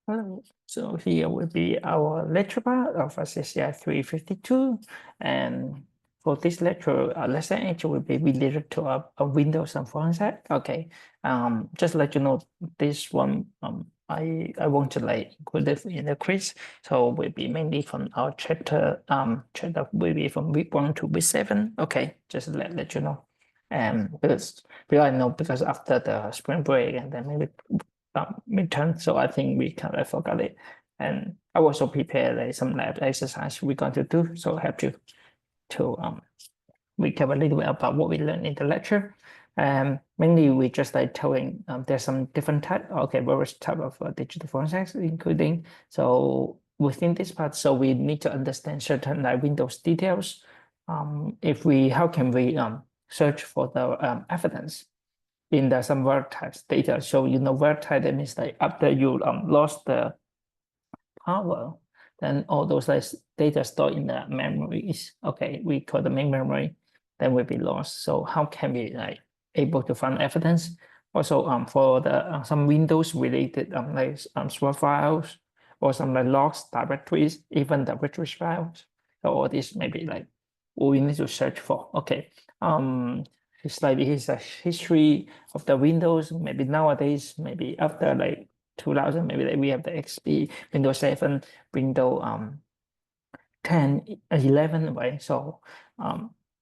Hello. So here will be our lecture part of CSCI 352. And for this lecture, lesson actually will be related to a Windows and forensic. Okay. Just let you know, this one I want to like include it in the quiz. So will be mainly from our chapter will be from week 1 to week 7. Okay, just let you know. Because I know because after the spring break and then maybe midterm, so I think we kind of forgot it. And I also prepared like some lab exercise we're going to do, so I have to recap a little bit about what we learned in the lecture. Mainly we just like telling there's some different various type of digital forensics, including so within this part, so we need to understand certain like Windows details. How can we search for the evidence in the some vertex data. So vertex that means like after you lost the power, then all those like data stored in the memories, okay, we call the main memory, then will be lost. So how can we like able to find evidence? Also, for the some Windows related swap files or some like logs, directories, even the registry files. So all this maybe like what we need to search for. Okay. It's like here's a history of the Windows. Maybe nowadays, maybe after like 2000, maybe like we have the XP, Windows 7, Windows 10, 11, right? So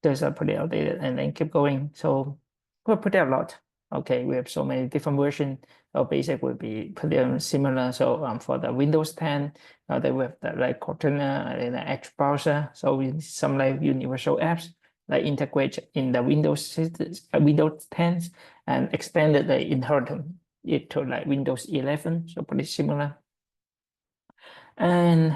those are pretty outdated and then keep going. So we're pretty a lot. Okay, we have so many different versions. So basic will be pretty similar. So for the Windows 10, they will have the like Cortana and the Edge browser. So we some like universal apps like integrate in the Windows 10 and extended the inherit it to like Windows 11. So pretty similar. And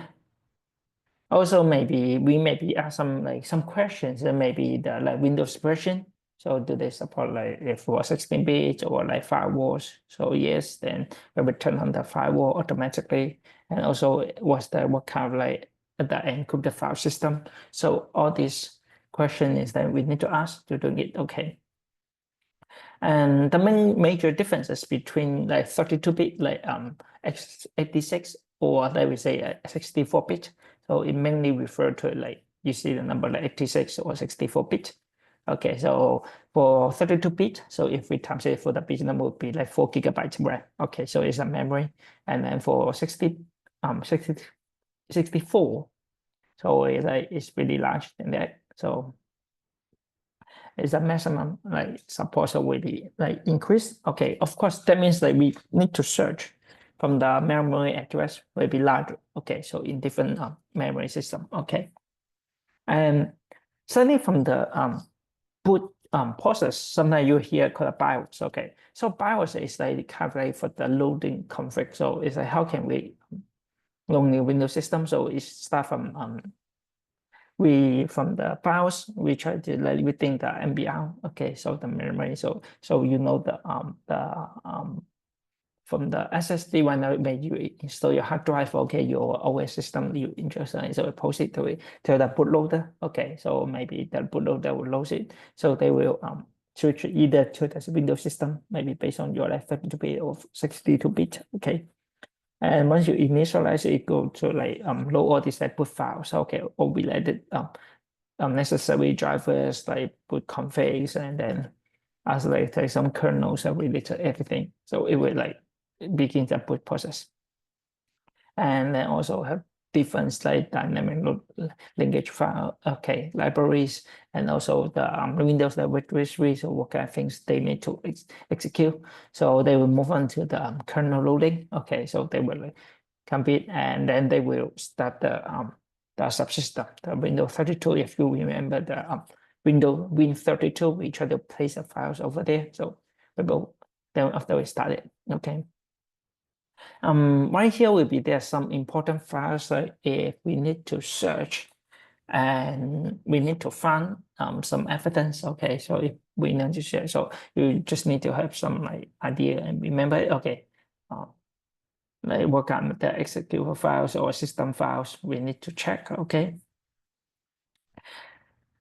also, maybe we maybe ask some questions and maybe the like Windows version. So do they support like if for 16-bit or like firewalls? So yes, then we will turn on the firewall automatically. And also what kind of like the encrypted file system. So all these question is that we need to ask to do it okay. And the main major differences between like 32-bit like x86 or like we say 64-bit. So it mainly refer to like you see the number like 86 or 64-bit. Okay, so for 32-bit, so if we times it for the bit number would be like 4 GB RAM. Okay, so it's a memory. And then for 64, so it's really large than that. So is the maximum like support so will be like increased. Okay, of course that means that we need to search from the memory address will be larger. Okay, so in different memory system. Okay, and certainly from the boot process, sometimes you hear called a BIOS. Okay, so BIOS is like calculate for the loading config. So it's like how can we load new Windows system? So it start from from the BIOS we try to like within the MBR. Okay, so the memory. So from the SSD when you install your hard drive. Okay, your OS system you interested in, so it post it to the bootloader. Okay, so maybe the bootloader will load it. So they will switch either to the Windows system, maybe based on your like 32-bit or 62-bit. Okay. And once you initialize it, go to like load all these like boot files. Okay, all related necessary drivers like boot configs, and then as like take some kernels that relate to everything. So it will like begin the boot process. And then also have different like dynamic linkage file, okay, libraries, and also the Windows registry. So what kind of things they need to execute. So they will move on to the kernel loading. Okay, so they will like, compete, and then they will start the subsystem, the Windows 32. If you remember the Win32, we try to place the files over there. So we will then after we started. Okay. Right here will be there some important files like if we need to search and we need to find some evidence. Okay, so if we need to share, so you just need to have some like idea and remember. Okay, like what kind of the executable files or system files we need to check. Okay.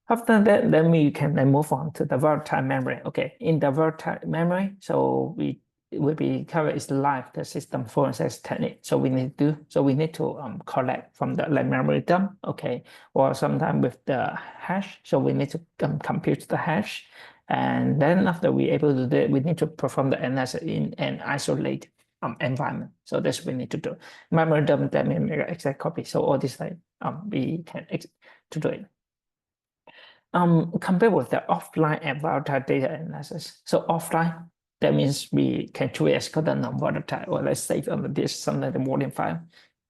After that, then we can then move on to the volatile memory. Okay, in the volatile memory, so we it will be covered is live the system forensics technique. So we need to collect from the like memory dump, okay, or sometimes with the hash. So we need to compute the hash, and then after we able to do it, we need to perform the analysis in an isolated environment. So that's what we need to do. Memory dump, that means exact copy. So all this like we can to do it. Compared with the offline and volatile data analysis. So offline, that means we can truly escort the non-volatile, or let's save on the disk, something like the volume file.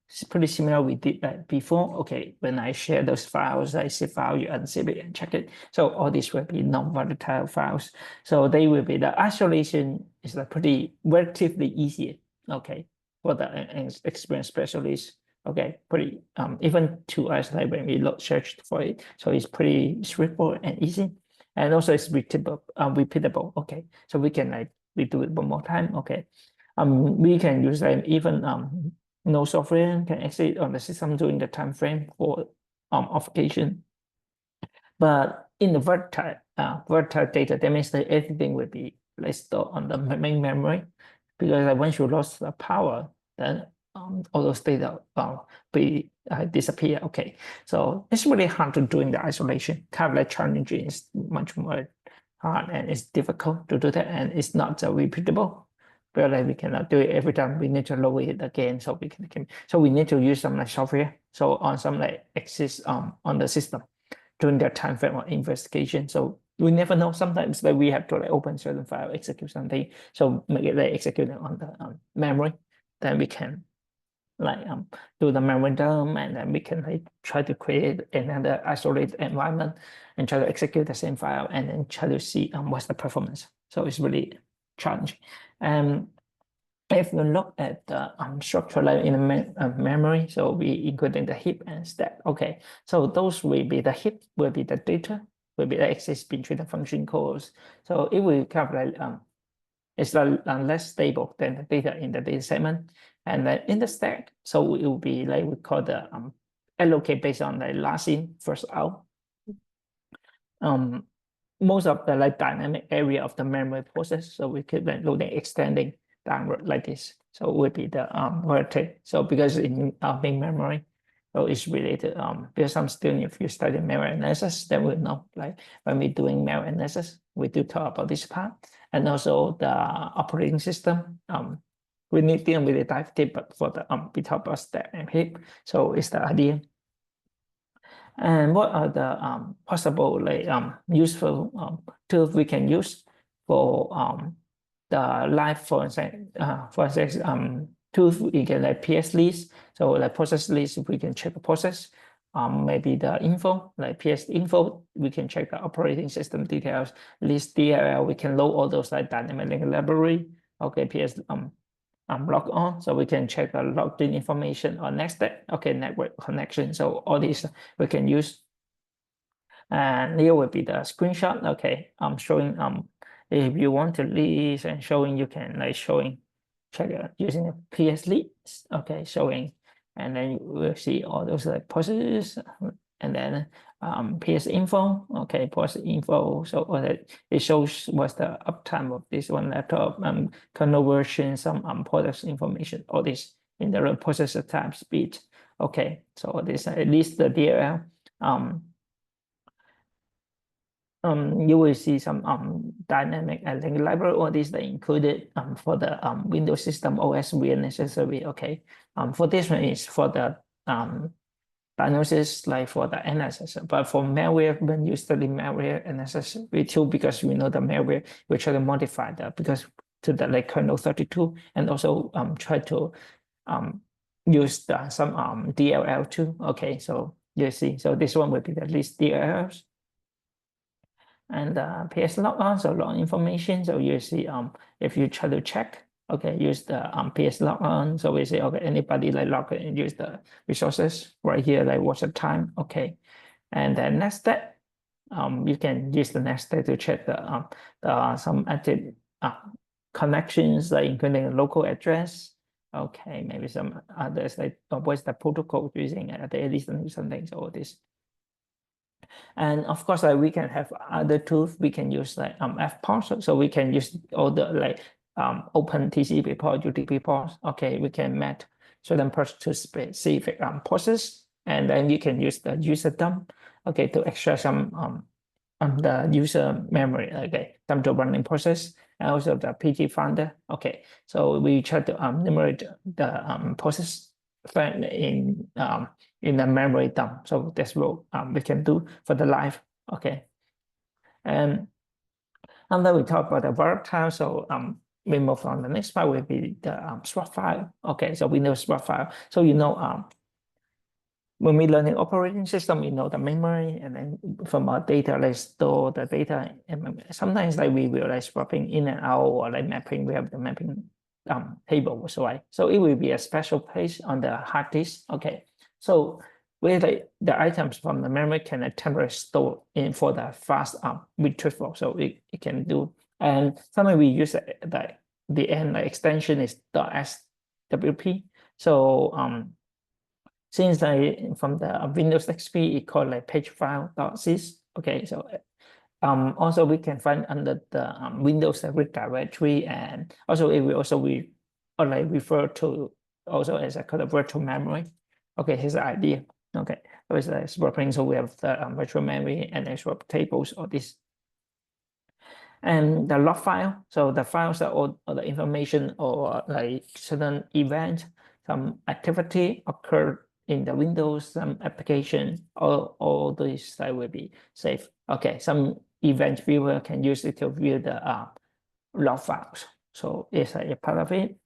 It's pretty similar we did that before. Okay, when I share those files, I zip file, you unzip it and check it. So all these will be non-volatile files. So they will be, the isolation is like pretty relatively easy, okay, for the experienced specialist. Okay, pretty even to us like when we look searched for it, so it's pretty straightforward and easy, and also it's repeatable. Okay, so we can like redo it one more time. Okay, we can use like even no software can exit on the system during the time frame for obfuscation. But in the volatile data, that means that everything will be like stored on the main memory, because like, once you lost the power, then all those data be disappear. Okay, so it's really hard to do in the isolation. Kind of like challenging is much more hard, and it's difficult to do that, and it's not repeatable. But like we cannot do it every time. We need to lower it again, so we can. So we need to use some like software. So on some like exists on the system during that time frame of investigation. So we never know. Sometimes like we have to like open certain file, execute something. So make it like executing on the memory. Then we can like do the memory dump, and then we can like try to create another isolated environment and try to execute the same file, and then try to see what's the performance. So it's really challenging. And if you look at the structure like in the memory, so we including the heap and stack. Okay, so those will be the heap, will be the data, will be the access between the function calls. So it will kind of like it's less stable than the data in the data segment. And then in the stack, so it will be like we call the allocate based on the last in, first out. Most of the like dynamic area of the memory process, so we keep like loading, extending downward like this. So it would be the vertex. So because in main memory, so it's related. Because some student, if you study memory analysis, then we know like when we're doing memory analysis, we do talk about this part, and also the operating system. We need to really dive deep, but for the we talk about stack and heap. So it's the idea. And what are the possible like useful tools we can use for the live forensics tools? We can like PS list, so like process list, we can check the process. Maybe the info, like PS info, we can check the operating system details. List DLL, we can load all those like dynamic link library. Okay, PS log on, so we can check the logged in information on next step. Okay, network connection. So all these we can use. And here will be the screenshot. Okay, I'm showing if you want to list and showing, you can like showing check using a PS list. Okay, showing, and then you will see all those like processes, and then PS info. Okay, PS info. So it shows what's the uptime of this one laptop, kernel version, some products information, all this in the processor time speed. Okay, so this at least the DLL. You will see some dynamic and link library. All these are included for the Windows system OS where necessary. Okay, for this one is for the diagnosis, like for the analysis. But for malware, when you study malware analysis, we too, because we know the malware, we try to modify that because to the like kernel 32, and also try to use some DLL too. Okay, so you see, so this one will be the list DLLs. And PS log on, so log information. So you see, if you try to check, okay, use the PS log on. So we say, okay, anybody like log in and use the resources right here, like what's the time, okay. And then next step, you can use the next step to check the some active connections, like including a local address. Okay, maybe some others like what's the protocol using at least something. So all this. And of course, like we can have other tools. We can use like fparser, so we can use all the like open TCP port, UDP ports. Okay, we can map certain ports to specific process, and then you can use the user dump, okay, to extract some the user memory, okay, dump to running process, and also the PG finder. Okay, so we try to enumerate the process found in the memory dump. So that's what we can do for the live. Okay, and then we talk about the volatile. So we move on. The next file will be the swap file. Okay, so we know swap file. So when we learning operating system, we know the memory, and then from our data, let's store the data. And sometimes like we will like swapping in and out, or like mapping. We have the mapping table, so it will be a special place on the hard disk. Okay, so where the items from the memory can temporarily store in for the fast retrieval. So it can do, and sometimes we use the end extension is .swp. So since from the Windows XP, it called like page file.sys. Okay, so also we can find under the Windows root directory, and also it will also or like refer to also as a kind of virtual memory. Okay, here's the idea. Okay, so it's a swapping. So we have the virtual memory and then swap tables or this. And the log file, so the files are all the information or like certain event, some activity occurred in the Windows, some application, all these will be saved. Okay, some event viewer can use it to view the log files. So it's a part of it.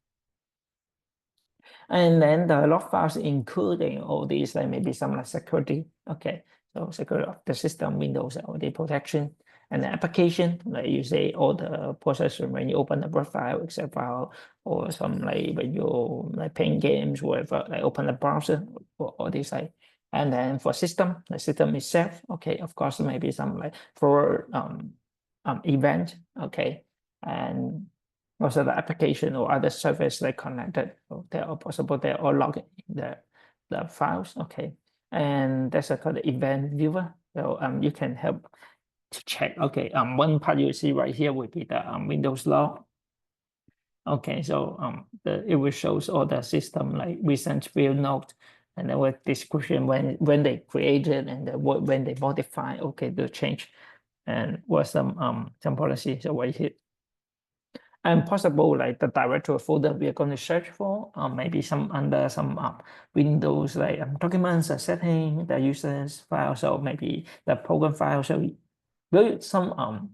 And then the log files including all these, like maybe some like security. Okay, so security of the system, Windows, or the protection. And the application, like you say, all the processor when you open the Word file, Excel file, or some like when you like playing games, whatever, like open the browser, or this like. And then for system, the system itself, okay, of course, maybe some like for event, okay, and also the application or other service they connected. So they are possible, they are logged in the files, okay. And that's a called the event viewer. So you can help to check. Okay, one part you see right here will be the Windows log. Okay, so it will shows all the system like recent field note, and then with description when they created and when they modify. Okay, the change and what some policy. So right here. And possible like the directory folder we are going to search for, maybe some under some Windows like documents, setting, the users file, so maybe the program file. So some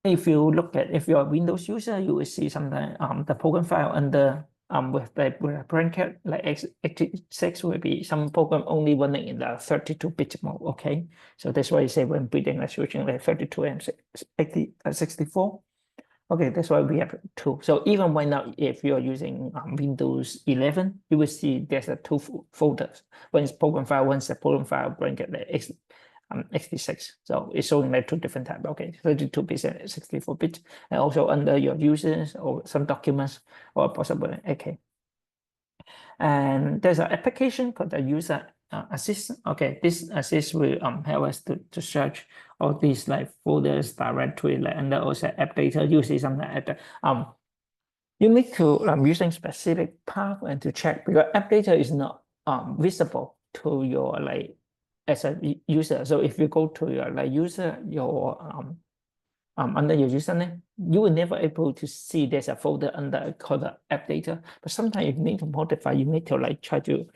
if you look at, if you're a Windows user, you will see sometimes the program file under with the bracket like x86 will be some program only running in the 32-bit mode. Okay, so that's why you say when building like switching like 32 and 64. Okay, that's why we have two. So even right now, if you're using Windows 11, you will see there's a two folders. One is program file, one's a program file bracket x86. So it's showing like two different types. Okay, 32-bit and 64-bit, and also under your users or some documents or possible. Okay, and there's an application called the user assistant. Okay, this assist will help us to search all these like folders directory, like under also app data. You see something at the you need to using specific path and to check, because app data is not visible to your like as a user. So if you go to your like user, your under your username, you will never able to see there's a folder under called the app data. But sometimes you need to modify, you need to like try to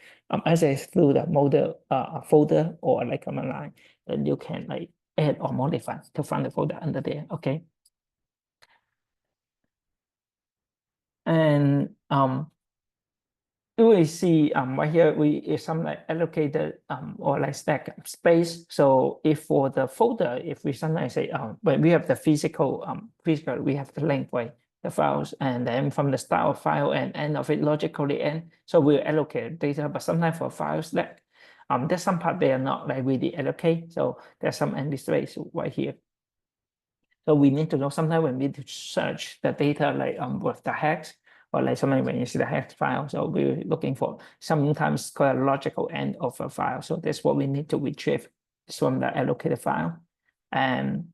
access through the model folder or like command line, then you can like add or modify to find the folder under there. Okay. And you will see right here we is some like allocated or like stack space. So if for the folder, if we sometimes say when we have the physical we have the length, right, the files, and then from the start of file and end of it logically end. So we'll allocate data, but sometimes for files that there's some part they are not like really allocate. So there's some empty space right here. So we need to know sometimes when we need to search the data like with the hex, or like sometimes when you see the hex file, so we're looking for sometimes called a logical end of a file. So that's what we need to retrieve from the allocated file. And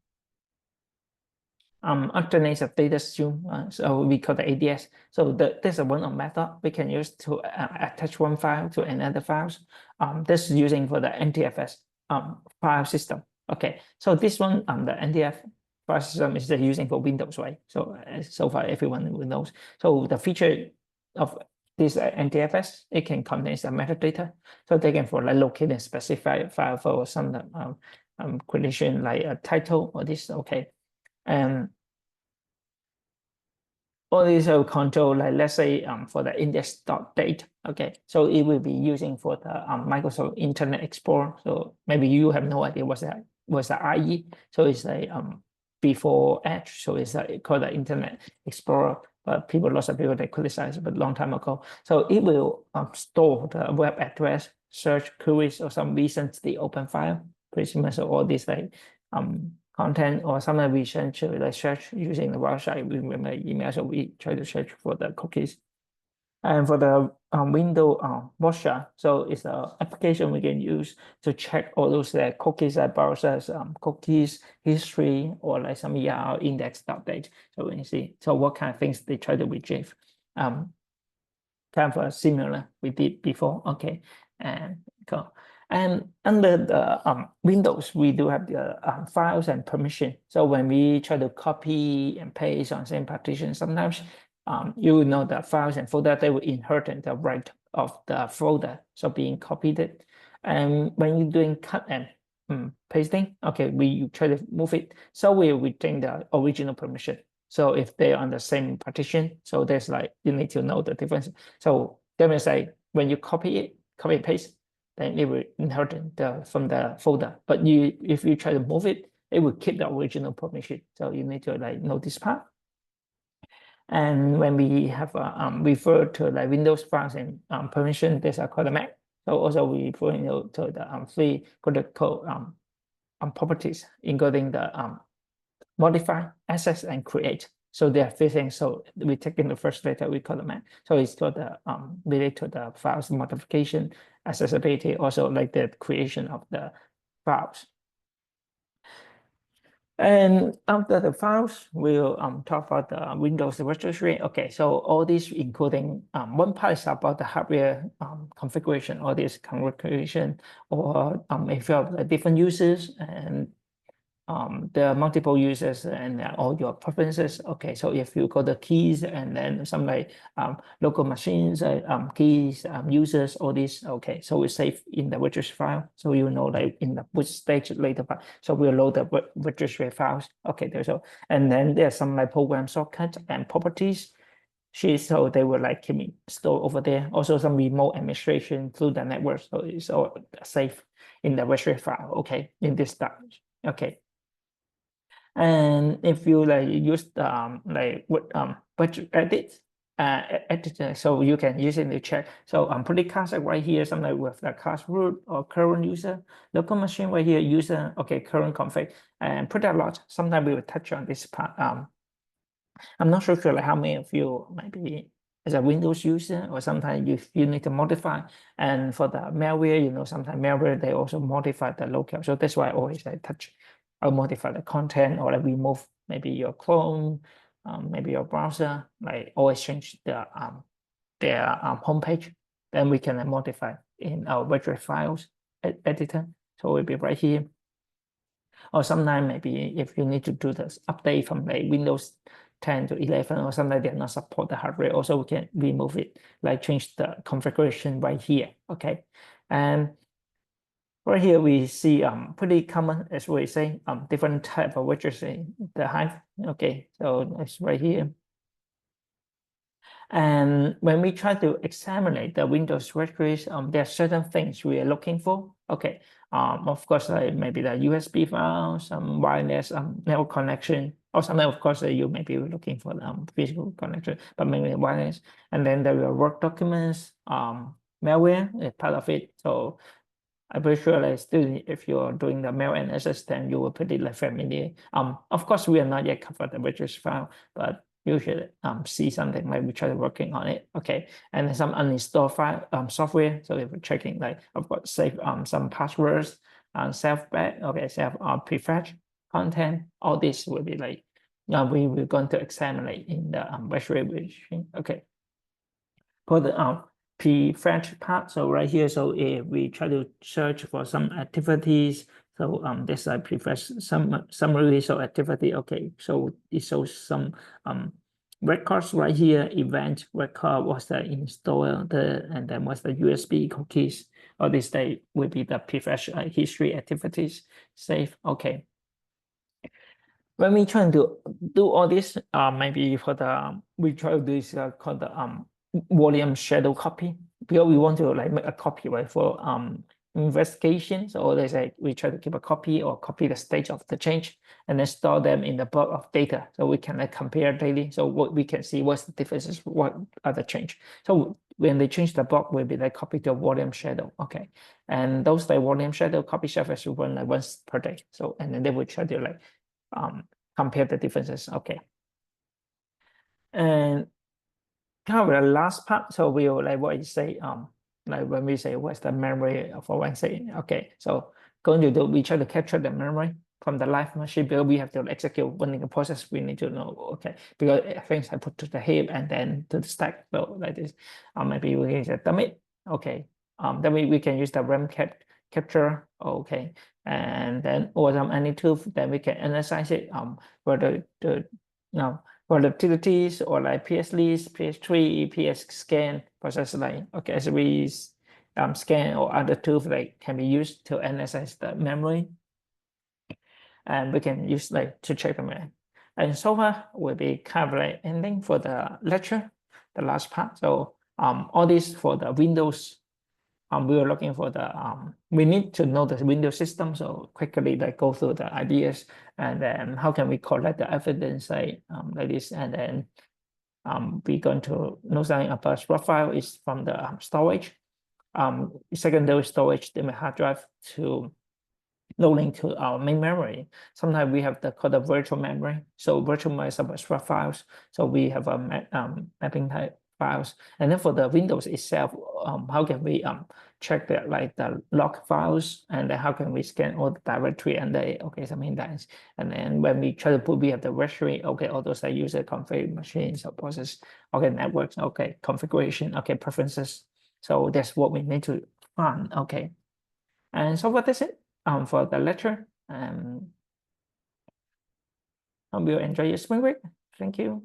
alternates a data stream, so we call the ADS. So there's a one method we can use to attach one file to another files. This is using for the NTFS file system. Okay, so this one the NTF file system is using for Windows, right? So so far everyone will knows. So the feature of this NTFS, it can contain some metadata, so they can for like locate and specify file for some condition like a title or this. Okay. And all these will control, like let's say for the index.date. Okay, so it will be using for the Microsoft Internet Explorer. So maybe you have no idea what's that IE. So it's like before Edge. So it's called the Internet Explorer. But lots of people they criticize it a long time ago. So it will store the web address, search queries, or some recently open file. Pretty much all these like content, or sometimes we search using the website. We remember email, so we try to search for the cookies. And for the window watcher, so it's an application we can use to check all those cookies that browsers, cookies history, or like some URL index update. So when you see, so what kind of things they try to retrieve, kind of similar we did before. Okay, and go. And under the Windows, we do have the files and permission. So when we try to copy and paste on same partition, sometimes you will know the files and folder, they will inherit the right of the folder, so being copied. And when you're doing cut and pasting, okay, we try to move it, so we retain the original permission. So if they're on the same partition, so there's like, you need to know the difference. So that means like when you copy and paste, then it will inherit from the folder. But if you try to move it, it will keep the original permission. So you need to like know this part. And when we have refer to like Windows files and permission, these are called the Mac. So also we refer to the free code properties, including the modify, access, and create. So there are three things. So we take in the first letter, we call the Mac. So it's got the related to the files modification, accessibility, also like the creation of the files. And after the files, we'll talk about the Windows registry. Okay, so all these including one part is about the hardware configuration, all this configuration, or if you have different users and there are multiple users and all your preferences. Okay, so if you go the keys and then some like local machines, keys, users, all these. Okay, so we save in the registry file. So you know like in the boot stage later part. So we'll load the registry files. Okay, there's all, and then there's some like program shortcuts and properties. So they will like keep it stored over there. Also some remote administration through the network. So it's all safe in the registry file. Okay, in this stage. Okay. And if you like use the like what budget editor, so you can use it to check. So I'm putting class right here, something with the class root or current user, local machine right here, user, okay, current config, and put a lot. Sometimes we will touch on this part. I'm not sure like how many of you might be as a Windows user, or sometimes you need to modify. And for the malware, sometimes malware, they also modify the locale. So that's why I always touch or modify the content, or like remove maybe your Chrome, maybe your browser, like always change their homepage. Then we can modify in our virtual files editor. So it will be right here. Or sometimes maybe if you need to do this update from like Windows 10 to 11, or sometimes they not support the hardware, also we can remove it, like change the configuration right here. Okay, and right here we see pretty common, as we say, different type of registry, the Hive. Okay, so it's right here. And when we try to examine the Windows registries, there are certain things we are looking for. Okay, of course, maybe the USB file, some wireless network connection, or sometimes, of course, you may be looking for the physical connection, but mainly wireless. And then there are work documents, malware is part of it. So I'm pretty sure like still if you're doing the mail and assistant, you will pretty like familiar. Of course, we are not yet covered the registry file, but you should see something like we try working on it. Okay, and some uninstalled file software. So if we're checking like of course save some passwords and self back, okay, self prefetch content, all this will be like we're going to examine it in the virtual machine. Okay. For the prefetch part, so right here, so we try to search for some activities. So this is prefetch some summary so activity. Okay, so it shows some records right here. Event record was the installer, and then what's the USB cookies. All this day will be the prefetch history activities. Save. Okay. When we trying to do all this, maybe for the we try to do this called the volume shadow copy, because we want to like make a copy, right, for investigations. So they say we try to keep a copy or copy the stage of the change and then store them in the block of data, so we can like compare daily. So what we can see what's the differences, what are the change. So when they change the block, will be like copy to volume shadow. Okay, and those like volume shadow copy service will run like once per day. So and then they will try to like compare the differences. Okay. And kind of the last part, so we'll like what you say, like when we say what's the memory for one say, okay, so going to do, we try to capture the memory from the live machine, because we have to execute one in the process, we need to know, okay, because things I put to the heap and then to the stack, so like this, maybe we can just dump it, okay, then we can use the RAM capture, okay, and then or some any tool, then we can analyze it, for the no volatilities or like PS list, PS3, PS scan process like okay, SREs, scan or other tools like can be used to analyze the memory, and we can use like to check the memory. And so far will be kind of like ending for the lecture, the last part. So all this for the Windows. We are looking for the we need to know the Windows system, so quickly like go through the ideas, and then how can we collect the evidence like this, and then we're going to know something about profile is from the storage, secondary storage, the hard drive to loading to our main memory. Sometimes we have the called the virtual memory. So virtual memory is about swap files. So we have a mapping type files. And then for the Windows itself, how can we check the like the log files, and then how can we scan all the directory and the okay something that, and then when we try to put, we have the registry, okay, all those are user config machines or process, okay, networks, okay, configuration, okay, preferences. So that's what we need to find. Okay. And so what is it for the lecture? Hope you enjoy your spring break. Thank you.